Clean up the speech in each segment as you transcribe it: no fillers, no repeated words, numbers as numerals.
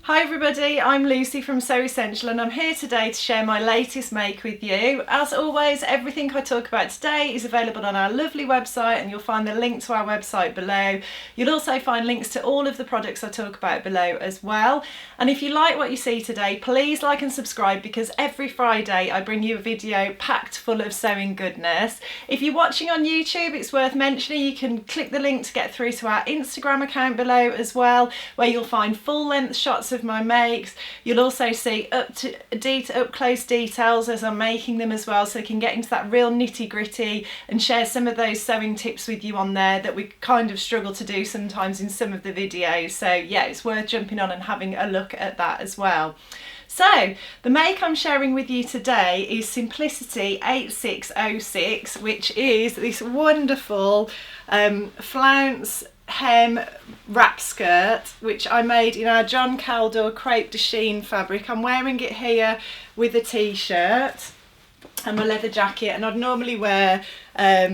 Hi everybody, I'm Lucy from Sew Essential and I'm here today to share my latest make with you. As always, everything I talk about today is available on our lovely website and you'll find the link to our website below. You'll also find links to all of the products I talk about below as well. And if you like what you see today, please like and subscribe because every Friday I bring you a video packed full of sewing goodness. If you're watching on YouTube, it's worth mentioning you can click the link to get through to our Instagram account below as well, where you'll find full length shots of my makes. You'll also see up close details as I'm making them as well, so you can get into that real nitty gritty and share some of those sewing tips with you on there that we kind of struggle to do sometimes in some of the videos. So yeah, it's worth jumping on and having a look at that as well. So the make I'm sharing with you today is Simplicity 8606, which is this wonderful flounce hem wrap skirt which I made in our John Kaldor crepe de chine fabric. I'm wearing it here with a t-shirt and my leather jacket, and I'd normally wear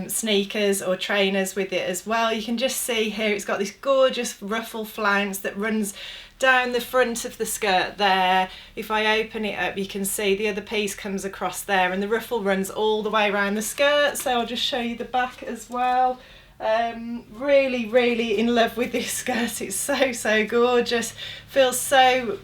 sneakers or trainers with it as well. You can just see here it's got this gorgeous ruffle flounce that runs down the front of the skirt there. If I open it up you can see the other piece comes across there and the ruffle runs all the way around the skirt. So I'll just show you the back as well. Really in love with this skirt. It's so gorgeous, feels so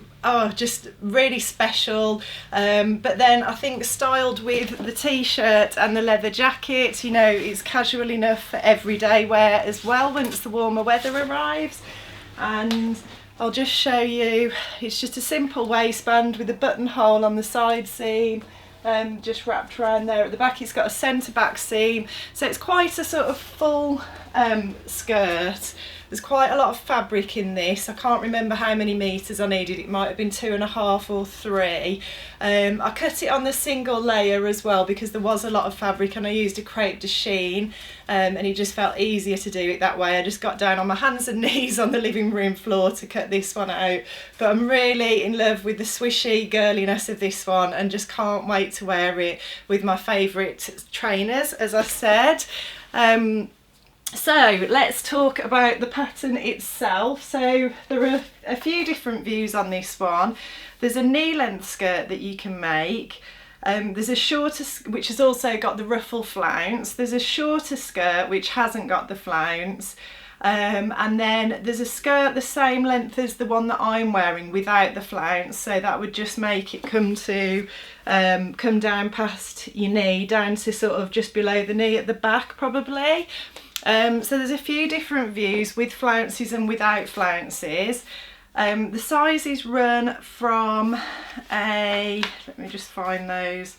just really special, but then I think styled with the t-shirt and the leather jacket, you know, it's casual enough for everyday wear as well once the warmer weather arrives. And I'll just show you, it's just a simple waistband with a buttonhole on the side seam, just wrapped around there at the back. It's got a centre back seam, so it's quite a sort of full skirt. There's quite a lot of fabric in this. I can't remember how many metres I needed. It might have been 2.5 or 3. I cut it on the single layer as well because there was a lot of fabric and I used a crepe de chine, and it just felt easier to do it that way. I just got down on my hands and knees on the living room floor to cut this one out. But I'm really in love with the swishy girliness of this one and just can't wait to wear it with my favourite trainers, as I said. So let's talk about the pattern itself. So there are a few different views on this one. There's a knee length skirt that you can make. There's a shorter, which has also got the ruffle flounce. There's a shorter skirt which hasn't got the flounce. And then there's a skirt the same length as the one that I'm wearing without the flounce, so that would just make it come down past your knee, down to sort of just below the knee at the back probably. So there's a few different views with flounces and without flounces. The sizes run from let me just find those.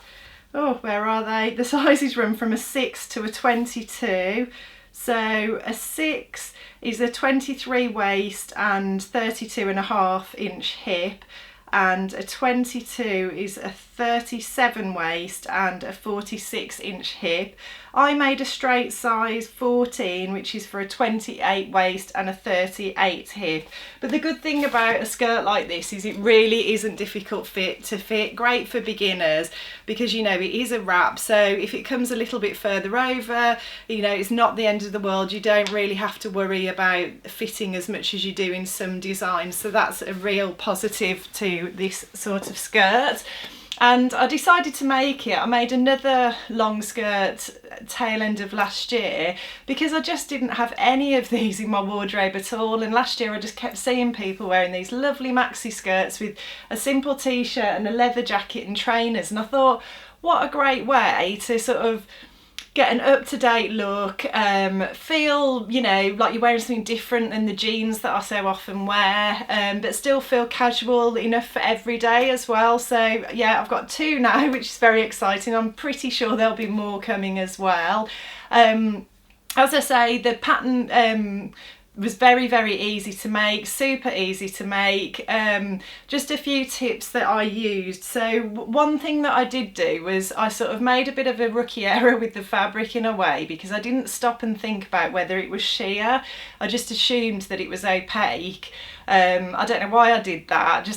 Oh, where are they? The sizes run from a 6 to a 22. So a 6 is a 23 waist and 32.5 inch hip, and a 22 is a 37 waist and a 46 inch hip. I made a straight size 14, which is for a 28 waist and a 38 hip. But the good thing about a skirt like this is it really isn't difficult to fit. Great for beginners because, you know, it is a wrap, so if it comes a little bit further over, you know, it's not the end of the world. You don't really have to worry about fitting as much as you do in some designs, so that's a real positive to this sort of skirt. And I decided to make it. I made another long skirt tail end of last year because I just didn't have any of these in my wardrobe at all, and last year I just kept seeing people wearing these lovely maxi skirts with a simple t-shirt and a leather jacket and trainers, and I thought, what a great way to sort of get an up-to-date look, feel, you know, like you're wearing something different than the jeans that I so often wear, but still feel casual enough for every day as well. So yeah, I've got 2 now, which is very exciting. I'm pretty sure there'll be more coming as well. As I say, the pattern was very easy to make, super easy to make. Just a few tips that I used. So one thing that I did do was I sort of made a bit of a rookie error with the fabric in a way, because I didn't stop and think about whether it was sheer. I just assumed that it was opaque. I don't know why I did that,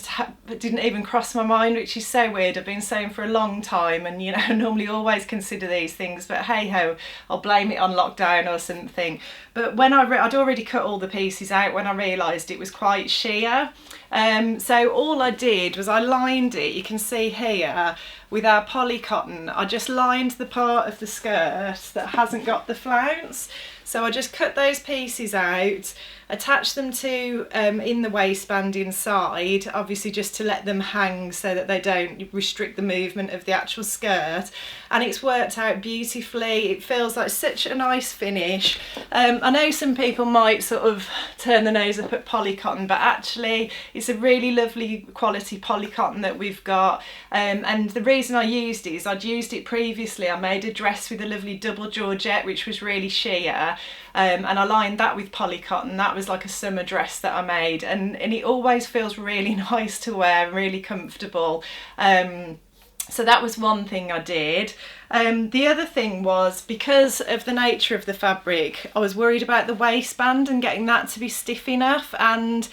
it didn't even cross my mind, which is so weird. I've been sewing for a long time and, you know, I normally always consider these things, but hey ho, I'll blame it on lockdown or something. But when I'd already cut all all the pieces out when I realised it was quite sheer. So all I did was I lined it, you can see here, with our polycotton. I just lined the part of the skirt that hasn't got the flounce. So I just cut those pieces out, attach them to in the waistband inside, obviously just to let them hang so that they don't restrict the movement of the actual skirt, and it's worked out beautifully. It feels like such a nice finish. I know some people might sort of turn the nose up at polycotton, but actually it's a really lovely quality polycotton that we've got, and the reason I used it is I'd used it previously. I made a dress with a lovely double georgette which was really sheer, and I lined that with polycotton. That was like a summer dress that I made, and it always feels really nice to wear, really comfortable. So that was one thing I did. The other thing was, because of the nature of the fabric, I was worried about the waistband and getting that to be stiff enough, and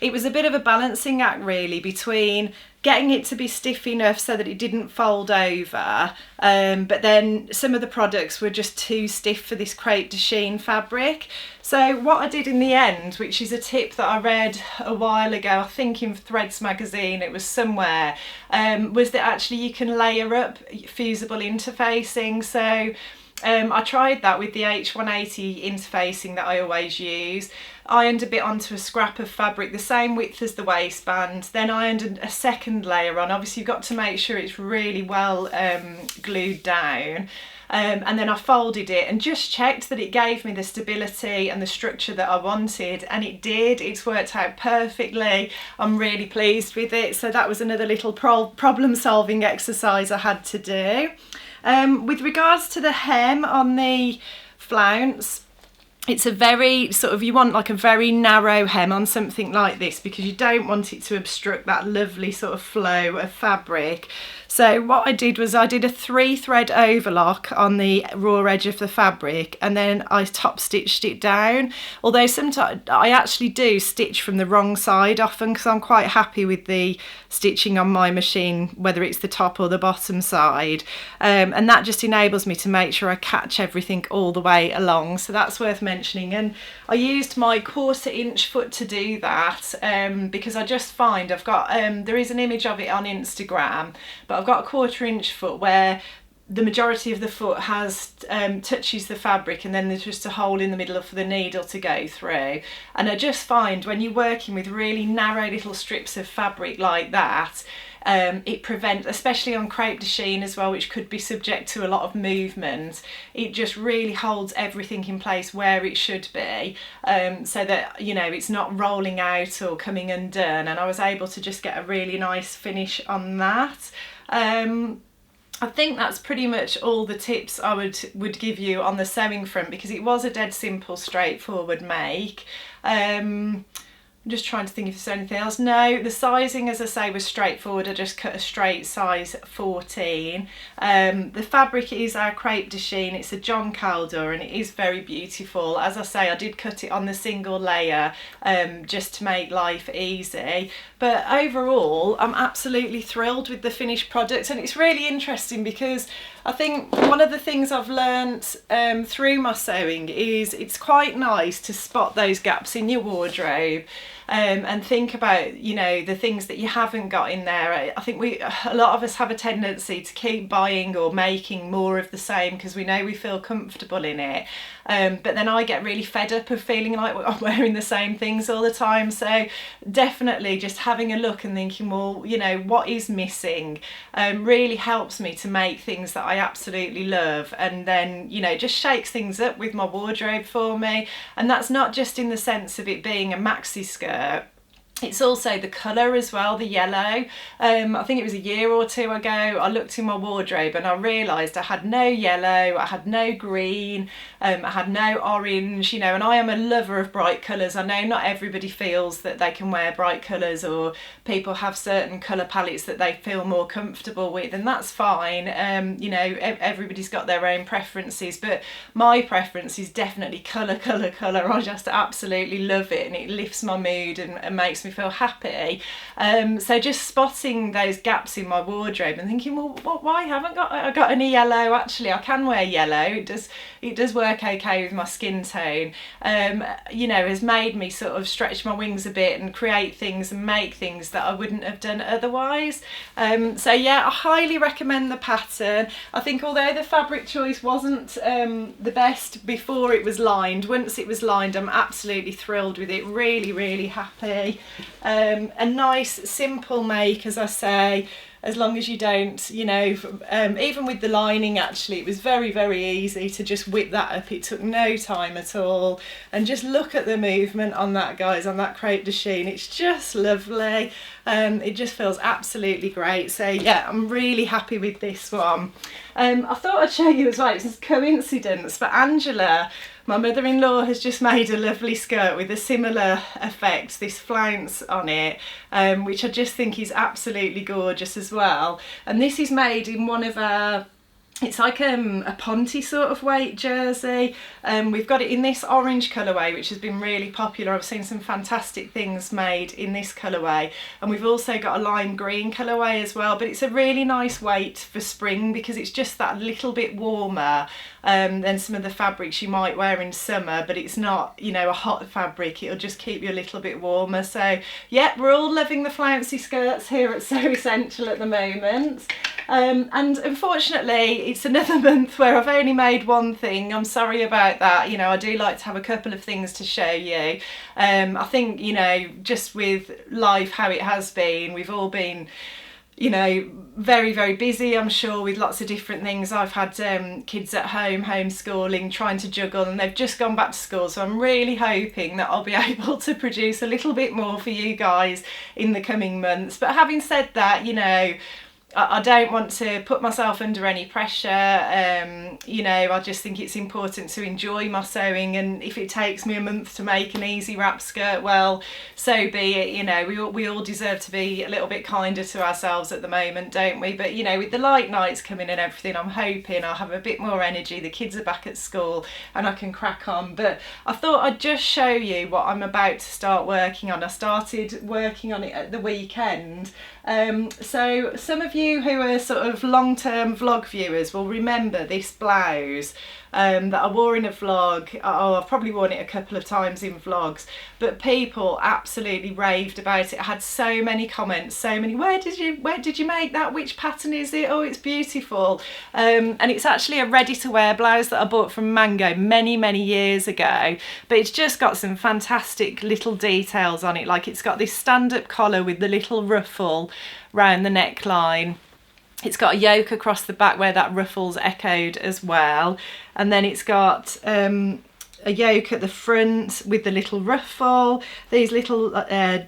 it was a bit of a balancing act really between getting it to be stiff enough so that it didn't fold over, but then some of the products were just too stiff for this crepe de chine fabric. So what I did in the end, which is a tip that I read a while ago, I think in Threads magazine, it was somewhere, was that actually you can layer up fusible interfacing. So I tried that with the H180 interfacing that I always use. Ironed a bit onto a scrap of fabric the same width as the waistband, then ironed a second layer on. Obviously you've got to make sure it's really well glued down, and then I folded it and just checked that it gave me the stability and the structure that I wanted, and it did. It's worked out perfectly. I'm really pleased with it. So that was another little problem solving exercise I had to do. With regards to the hem on the flounce, it's a very sort of, you want like a very narrow hem on something like this because you don't want it to obstruct that lovely sort of flow of fabric. So what I did was I did a 3-thread overlock on the raw edge of the fabric, and then I top stitched it down. Although sometimes I actually do stitch from the wrong side often, because I'm quite happy with the stitching on my machine, whether it's the top or the bottom side, and that just enables me to make sure I catch everything all the way along. So that's worth mentioning. And I used my 1/4 inch foot to do that, because I just find I've got there is an image of it on Instagram, but I've got a 1/4 inch foot where the majority of the foot has touches the fabric, and then there's just a hole in the middle for the needle to go through. And I just find when you're working with really narrow little strips of fabric like that, it prevents, especially on crepe de chine as well, which could be subject to a lot of movement, it just really holds everything in place where it should be, so that, you know, it's not rolling out or coming undone. And I was able to just get a really nice finish on that. I think that's pretty much all the tips I would give you on the sewing front, because it was a dead simple, straightforward make. I'm just trying to think if there's anything else. No, the sizing, as I say, was straightforward. I just cut a straight size 14. The fabric is our crepe de chine. It's a John Kaldor, and it is very beautiful. As I say, I did cut it on the single layer just to make life easy. But overall, I'm absolutely thrilled with the finished product, and it's really interesting because I think one of the things I've learnt through my sewing is it's quite nice to spot those gaps in your wardrobe, and think about, you know, the things that you haven't got in there. I think a lot of us have a tendency to keep buying or making more of the same because we know we feel comfortable in it. But then I get really fed up of feeling like I'm wearing the same things all the time. So definitely just having a look and thinking, well, you know, what is missing, really helps me to make things that I absolutely love, and then, you know, just shakes things up with my wardrobe for me. And that's not just in the sense of it being a maxi skirt. It's also the colour as well, the yellow. I think it was a year or two ago, I looked in my wardrobe and I realised I had no yellow, I had no green, I had no orange, you know, and I am a lover of bright colours. I know not everybody feels that they can wear bright colours, or people have certain colour palettes that they feel more comfortable with, and that's fine. You know, everybody's got their own preferences, but my preference is definitely colour, colour, colour. I just absolutely love it, and it lifts my mood and makes me feel happy. So just spotting those gaps in my wardrobe and thinking, well, why haven't I got any yellow? Actually, I can wear yellow. It it does work okay with my skin tone, you know, has made me sort of stretch my wings a bit and create things and make things that I wouldn't have done otherwise. So yeah, I highly recommend the pattern. I think although the fabric choice wasn't the best before it was lined, once it was lined I'm absolutely thrilled with it, really happy. A nice simple make, as I say, as long as you don't, you know, even with the lining actually it was very easy to just whip that up. It took no time at all, and just look at the movement on that, guys, on that crepe de chine. It's just lovely. It just feels absolutely great. So yeah, I'm really happy with this one. I thought I'd show you as well, it's a coincidence, but Angela, my mother-in-law, has just made a lovely skirt with a similar effect, this flounce on it, which I just think is absolutely gorgeous as well. And this is made in one of our, it's like a Ponte sort of weight jersey. We've got it in this orange colourway, which has been really popular. I've seen some fantastic things made in this colourway, and we've also got a lime green colourway as well, but it's a really nice weight for spring because it's just that little bit warmer than some of the fabrics you might wear in summer, but it's not, you know, a hot fabric. It'll just keep you a little bit warmer. So yeah, we're all loving the flouncy skirts here at So Essential at the moment. And unfortunately it's another month where I've only made one thing. I'm sorry about that. You know, I do like to have a couple of things to show you. I think, you know, just with life how it has been, we've all been, you know, very busy, I'm sure, with lots of different things. I've had kids at home homeschooling, trying to juggle, and they've just gone back to school, so I'm really hoping that I'll be able to produce a little bit more for you guys in the coming months. But having said that, you know, I don't want to put myself under any pressure. You know, I just think it's important to enjoy my sewing, and if it takes me a month to make an easy wrap skirt, well, so be it. You know, we all deserve to be a little bit kinder to ourselves at the moment, don't we? But you know, with the light nights coming and everything, I'm hoping I'll have a bit more energy. The kids are back at school and I can crack on. But I thought I'd just show you what I'm about to start working on. I started working on it at the weekend. So some of you who are sort of long-term vlog viewers will remember this blouse that I wore in a vlog. Oh, I've probably worn it a couple of times in vlogs, but people absolutely raved about it. I had so many comments, so many, where did you make that? Which pattern is it? Oh, it's beautiful. And it's actually a ready-to-wear blouse that I bought from Mango many years ago, but it's just got some fantastic little details on it. Like, it's got this stand-up collar with the little ruffle round the neckline. It's got a yoke across the back where that ruffle's echoed as well, and then it's got a yoke at the front with the little ruffle, these little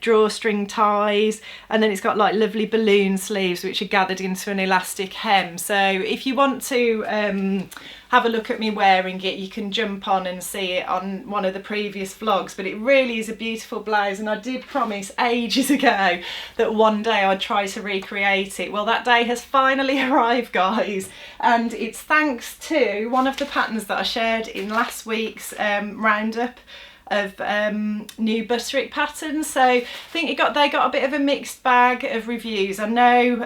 drawstring ties, and then it's got like lovely balloon sleeves which are gathered into an elastic hem. So if you want to have a look at me wearing it, you can jump on and see it on one of the previous vlogs. But it really is a beautiful blouse, and I did promise ages ago that one day I'd try to recreate it. Well, that day has finally arrived, guys, and it's thanks to one of the patterns that I shared in last week's roundup of new Butterick patterns. So I think they got a bit of a mixed bag of reviews. I know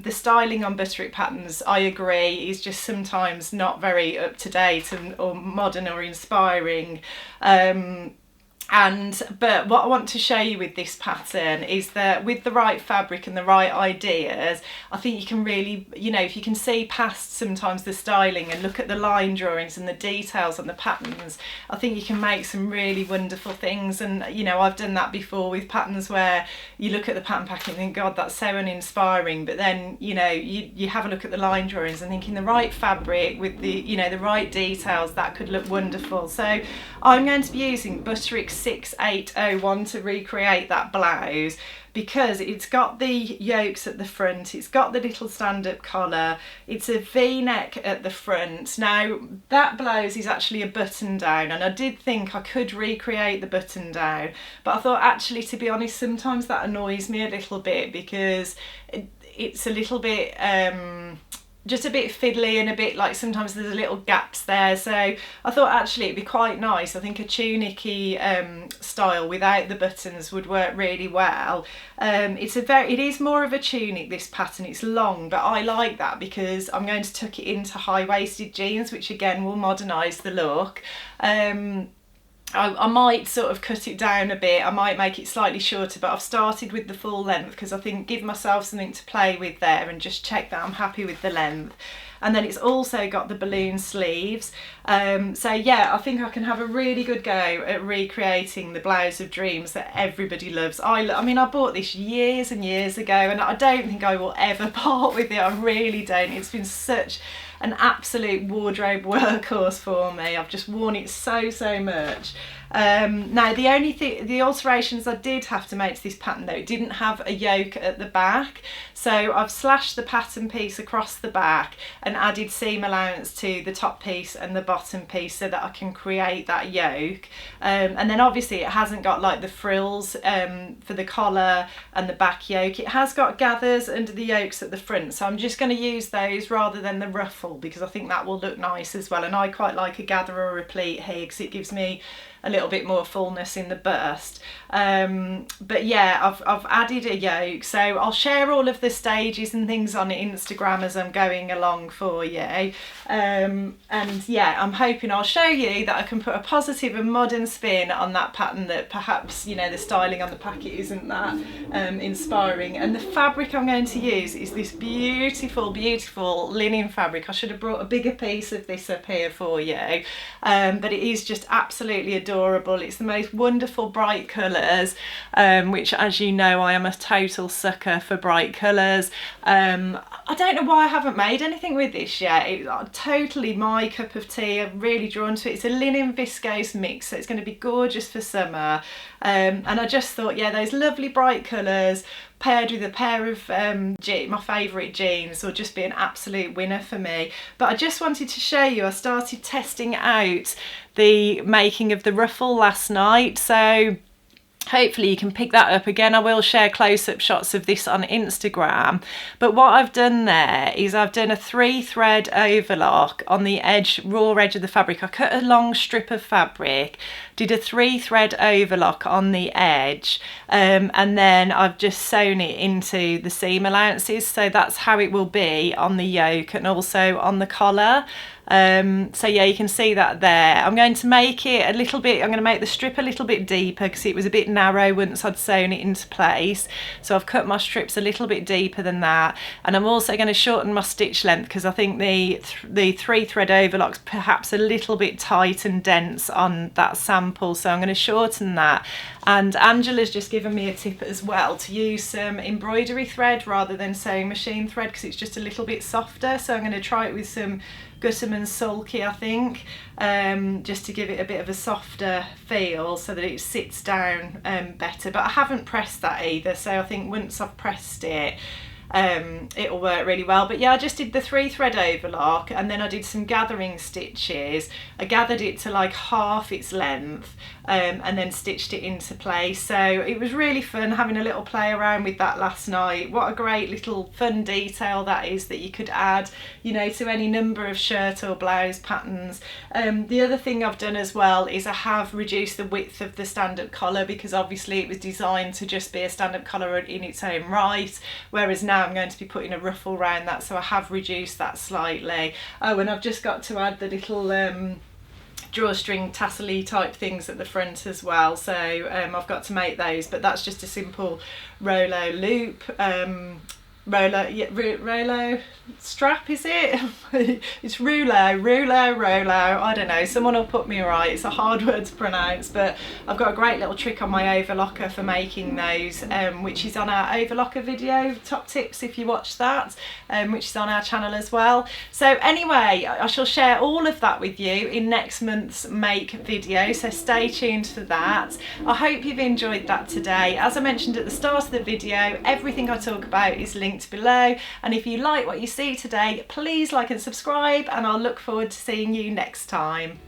the styling on Butterick patterns, I agree, is just sometimes not very up to date or modern or inspiring. But what I want to show you with this pattern is that with the right fabric and the right ideas, I think you can really, you know, if you can see past sometimes the styling and look at the line drawings and the details on the patterns, I think you can make some really wonderful things. And you know, I've done that before with patterns where you look at the pattern pack and think, God, that's so uninspiring, but then, you know, you have a look at the line drawings and thinking the right fabric with the, you know, the right details, that could look wonderful. So I'm going to be using Butterick 6801 to recreate that blouse, because it's got the yokes at the front, it's got the little stand-up collar, it's a V-neck at the front. Now that blouse is actually a button down, and I did think I could recreate the button down, but I thought, actually, to be honest, sometimes that annoys me a little bit because it's a little bit just a bit fiddly and a bit like sometimes there's little gaps there, so I thought actually it'd be quite nice. I think a tunic-y style without the buttons would work really well. It is more of a tunic, this pattern. It's long, but I like that because I'm going to tuck it into high-waisted jeans, which again will modernise the look. I might sort of cut it down a bit, I might make it slightly shorter, but I've started with the full length because I think give myself something to play with there and just check that I'm happy with the length. And then it's also got the balloon sleeves. So yeah, I think I can have a really good go at recreating the blouse of dreams that everybody loves. I mean, I bought this years and years ago and I don't think I will ever part with it. I really don't. It's been such an absolute wardrobe workhorse for me. I've just worn it so much. Now the alterations I did have to make to this pattern though, it didn't have a yoke at the back, so I've slashed the pattern piece across the back and added seam allowance to the top piece and the bottom piece so that I can create that yoke. And then obviously it hasn't got like the frills for the collar and the back yoke. It has got gathers under the yokes at the front, so I'm just going to use those rather than the ruffle because I think that will look nice as well, and I quite like a gather or a pleat here because it gives me a little bit more fullness in the bust. But yeah, I've added a yoke, so I'll share all of the stages and things on Instagram as I'm going along for you. And yeah, I'm hoping I'll show you that I can put a positive and modern spin on that pattern that perhaps, you know, the styling on the packet isn't that inspiring. And the fabric I'm going to use is this beautiful linen fabric. I should have brought a bigger piece of this up here for you, but it is just absolutely adorable. It's the most wonderful bright colours, which, as you know, I am a total sucker for bright colours. I don't know why I haven't made anything with this yet. It's totally my cup of tea. I'm really drawn to it. It's a linen viscose mix, so it's going to be gorgeous for summer. And I just thought, yeah, those lovely bright colours paired with a pair of my favourite jeans will just be an absolute winner for me. But I just wanted to show you, I started testing out the making of the ruffle last night, so hopefully you can pick that up. Again, I will share close-up shots of this on Instagram, but what I've done there is I've done a 3-thread overlock on the edge, raw edge of the fabric. I cut a long strip of fabric, did a 3-thread overlock on the edge, and then I've just sewn it into the seam allowances, so that's how it will be on the yoke and also on the collar. So yeah, you can see that there. I'm going to make it a little bit, I'm going to make the strip a little bit deeper because it was a bit narrow once I'd sewn it into place, so I've cut my strips a little bit deeper than that, and I'm also going to shorten my stitch length because I think the 3-thread overlock's perhaps a little bit tight and dense on that sample, so I'm going to shorten that. And Angela's just given me a tip as well to use some embroidery thread rather than sewing machine thread because it's just a little bit softer, so I'm going to try it with some Gutterman Sulky, I think, just to give it a bit of a softer feel so that it sits down better. But I haven't pressed that either, so I think once I've pressed it, it'll work really well. But yeah, I just did the 3-thread overlock and then I did some gathering stitches. I gathered it to like half its length and then stitched it into place. So it was really fun having a little play around with that last night. What a great little fun detail that is that you could add, you know, to any number of shirt or blouse patterns. The other thing I've done as well is I have reduced the width of the stand-up collar because obviously it was designed to just be a stand-up collar in its own right, whereas now I'm going to be putting a ruffle around that, so I have reduced that slightly. Oh, and I've just got to add the little drawstring tassel-y type things at the front as well, so I've got to make those, but that's just a simple Rolo loop, Rolo strap, is it? It's Rolo, I don't know, someone will put me right, it's a hard word to pronounce, but I've got a great little trick on my overlocker for making those, which is on our overlocker video, top tips if you watch that, which is on our channel as well. So anyway, I shall share all of that with you in next month's make video, so stay tuned for that. I hope you've enjoyed that today. As I mentioned at the start of the video, everything I talk about is linked below, and if you like what you see today, please like and subscribe, and I'll look forward to seeing you next time.